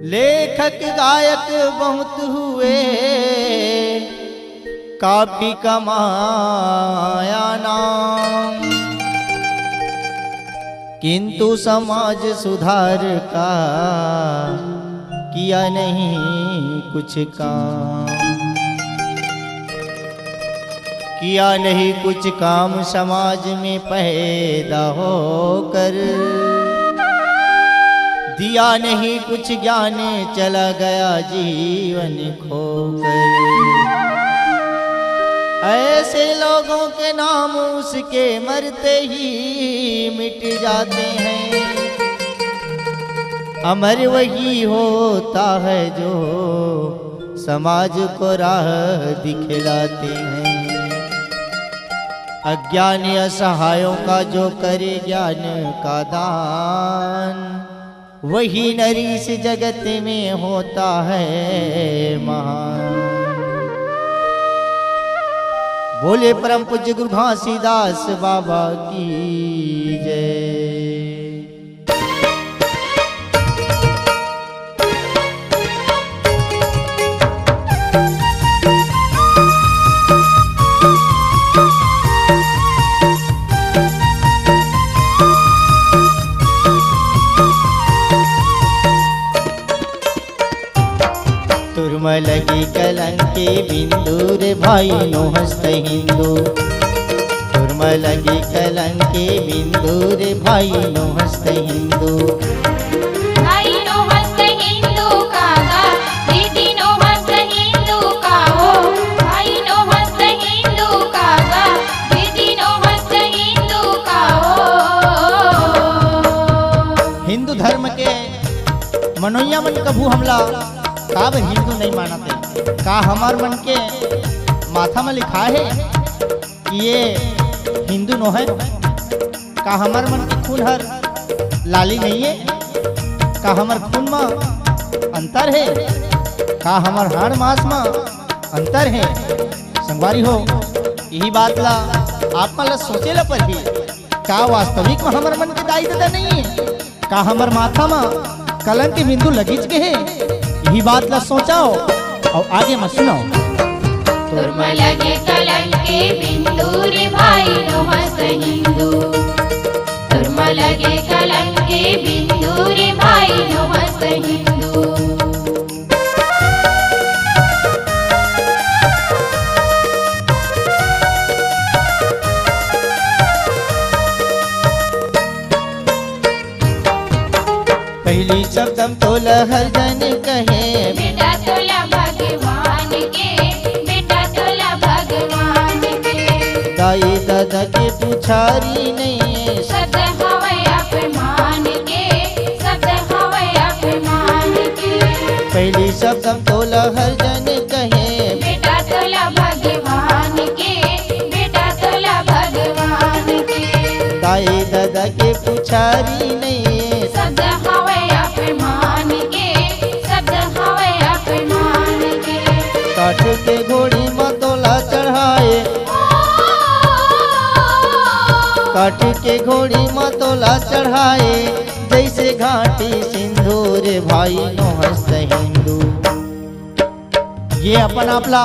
लेखक गायक बहुत हुए, काफी कमाया नाम, किंतु समाज सुधार का किया नहीं कुछ काम। किया नहीं कुछ काम समाज में पैदा होकर, दिया नहीं कुछ ज्ञान चला गया जीवन खोकर। ऐसे लोगों के नाम उसके मरते ही मिट जाते हैं। अमर वही होता है जो समाज को राह दिखलाते हैं। अज्ञान असहायों का जो करे ज्ञान का दान, वही नर इस जगत में होता है महान। बोले परम पूज्य गुरु घासीदास बाबा की जय। तुर्म लगी कलंके बिंदु रे भाई नो हस्त हिंदू। तुर्म लगी कलंके बिंदु रे भाई नो हस्त हिंदू। भाई नो हस्त हिंदू कागा, दीदी नो हस्त हिंदू का हो। भाई नो हस्त हिंदू कागा, दीदी नो हस्त हिंदू का हो। हिंदू धर्म के मनोइया मन कभू हमला काबर हिंदू नहीं मानते। का हमार मन के माथा में लिखा है कि ये हिंदू नो है। का हमार मन के खून हर लाली नहीं है। का हमार खून में अंतर है। का हमार हाड़ मास में अंतर है। संगवारी हो यही बात ला आप मन ला सोचे ला पर ही का वास्तविक में हमार मन के दाई दादा नहीं है। का हमार माथा में कलंक के बिंदु लगीच के है। यही बात ला सोचाओ और आगे मत सुनाओ। तुर्म लगे कलंके बिंदु रे भाई नो हस्त हिंदू। तुर्म लगे कलंके बिंदु रे भाई नो हस्त हिंदू। पहली शब्दम तोला हर जन कहे, बेटा तोला भगवान के, बेटा तोला भगवान के। दाई दादा के पुछारी नहीं है। शब्द हवै अपमान के, शब्द हवै अपमान के। पहली शब्दम तोला हर जन कहे, बेटा तोला भगवान के, बेटा तोला भगवान के। दाई दादा के पुछारी नहीं है। शब्द हवै अपमान के, शब्द हवै अपमान के। काठ के घोड़ी में तोला चढ़ाए, काठ के घोड़ी में तोला चढ़ाए, जैसे घाटी सिंदूर भाई नो हस्त हिंदू। ये अपन आपला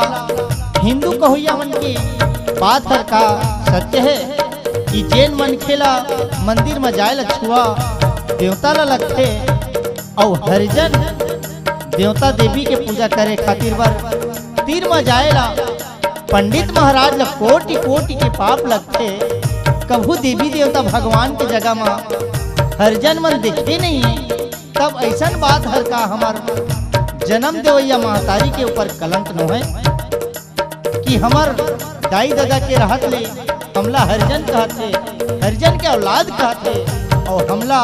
हिंदू कहोया मन की बात हर का सत्य है कि जैन मन खेला मंदिर में जाए ला छुआ देवता ला लगते और हरिजन देवता देवी के पूजा करे खातिर बर तीर में जाएला पंडित महाराज ला कोटि कोटि के पाप लगते। कभू देवी देवता भगवान के जगह में हरिजन मन दिखते नहीं है। तब ऐसा बात हर का हमार जन्म देवैया महतारी के ऊपर कलंक न है कि हमार दाई दादा के रहत ले हमला हरिजन कहते, हरिजन के औलाद कहते और हमला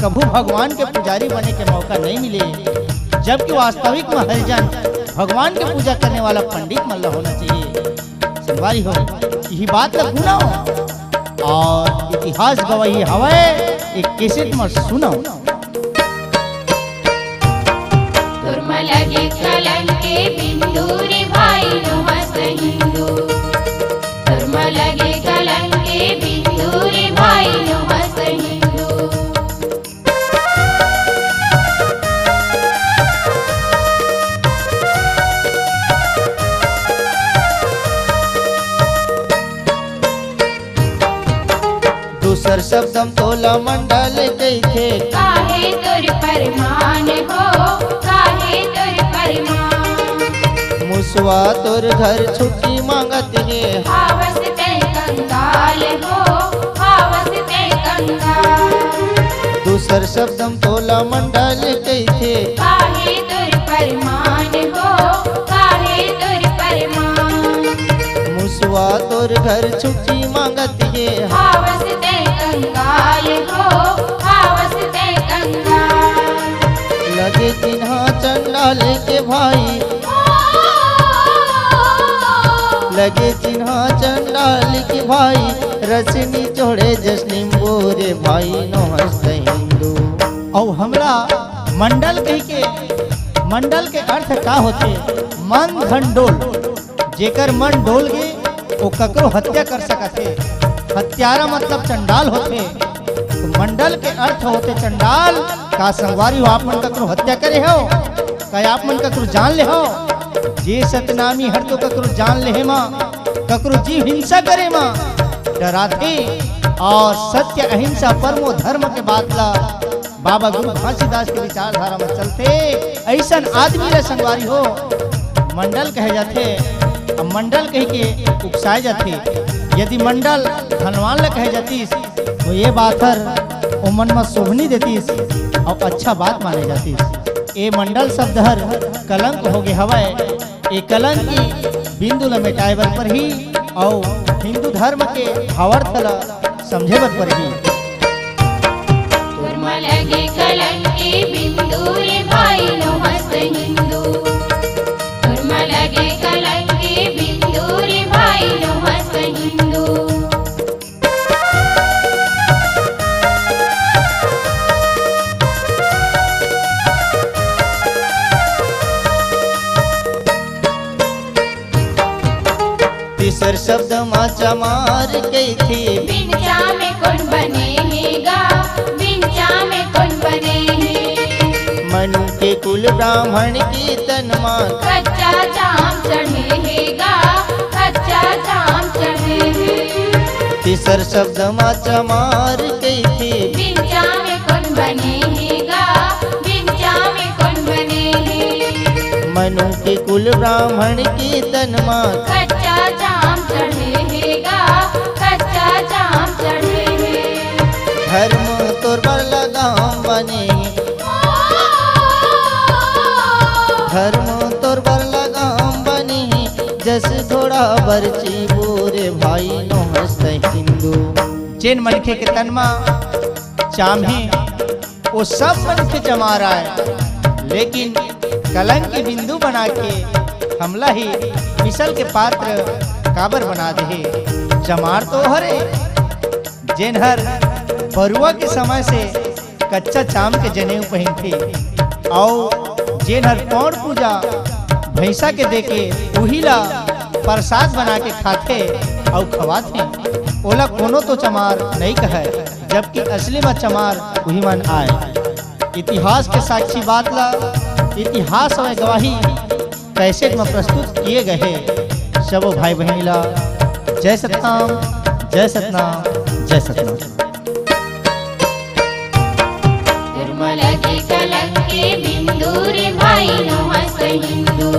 कभू भगवान के पुजारी बने के मौका नहीं मिले। जबकि वास्तविक में हरिजन भगवान की पूजा करने वाला पंडित मल्ला होना चाहिए। संगवारी हो यही बात ला गुनाओ और इतिहास गवाही हवे एक कैसेट में सुनाओ। तुर्म लगे कलंके बिंदु रे भाई नो हस्त हिंदू। तुर्म लगे कलंके बिंदु रे भाई नो हस्त हिंदू। शब्दम तोला मंडल कैथे काहे तुर परमान हो काहे तुर परमान मुसवा तोर घर छुट्टी मांगत है आवस ते कंगाल हो आवस ते कंगाल दूसर शब्दम तोला मंडल कैथे काहे तुर परमान हो काहे तुर परमान मुसवा तोर घर छुट्टी मांगत है आवस ते कंगाल हो आवस ते कंगाल लगे चिन्हा चंडाल के भाई लगे चिन्हा चंडाल के भाई रसनी चोड़े जसनिम बोरे भाई नो हस्त हिंदू। और हमरा मंडल कही के मंडल के अर्थ का होते मन धन डोल जेकर मन डोल गे वो ककरो हत्या कर सकते हत्यारा मतलब चंडाल होते तो मंडल के अर्थ होते चंडाल का संगवारी हो आप मन ककरो हत्या करे हो का आप मन ककरो जान ले हो जे सतनामी हर तो ककरो जान ले माँ ककरो जीव हिंसा करे माँ डराते और सत्य अहिंसा परमो धर्म के बातला बाबा गुरु घासीदास के विचारधारा में चलते ऐसा आदमी रे संगवारी हो मंडल कहे जाते अब मंडल कह के उकसाए जाते यदि मंडल धनवान ल कहे जातीस तो ये बात हर ओ मन में शोभनी देतीस और अच्छा बात माने जातीस ये मंडल शब्द हर कलंक हो गए हवाए ये कलंक की बिंदु ल मिटाए बर पर ही और हिंदू धर्म के भावार्थ ल समझे बर पर ही तुरमा लगे कलंकी बिंदु रे भाई नो हस्त हिंदू तुरमा लगे कलंकी बिंदु रे भाई नो हस्त हिंदू तीसर शब्द माचा मार गई थी बिनचा में कौन बनेगा बिनचा में कौन बने मनु के कुल ब्राह्मण की तनमा कच्चा चाम चढ़ेगा कच्चा चाम चढ़े तीसर शब्द माचा मार गई थी बिनचा में कौन बनेगा बिनचा में कौन बने मनु के कुल ब्राह्मण की तनमा कच्चा चाम चढ़ेगा कच्चा चाम चढ़े धर्म तोर बर लगाम बने धर्म तोर बर लगाम बने जस थोड़ा बरची बोरे भाई नो हस्त हिंदू जिन मनखे के तनमा चामे वो सब मनखे जमा रहा है लेकिन कलंक की बिंदु बना के हमला ही मिसल के पात्र काबर बना दे जमार तो हरे जेन हर बरुआ के समय से कच्चा चाम के जनेऊ पहन थे और जेन हर कौन पूजा भैंसा के देके वही ला प्रसाद बना के खाते और खवाते ओला कोनो तो चमार नहीं कहे जबकि असली में चमार वही मन आए इतिहास के साक्षी बात ला इतिहास में गवाही कैसेट में प्रस्तुत किए गए सब भाई बहन ला जय सतनाम जय सतनाम जय सतनाम। तुरमा लगे कलंकी बिंदु रे भाई नो हस्त हिंदू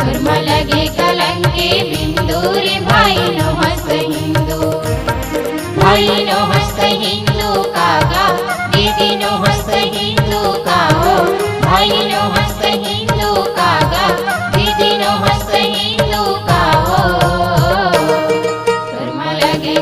तुरमा लगे कलंकी बिंदु रे भाई नो हस्त हिंदू भाई नो हस्त हिंदू कागा दीदी नो हस्त हिंदू का हो भाई नो हस्त हिंदू कागा दीदी नो हस्त हिंदू का हो तुरमा लगे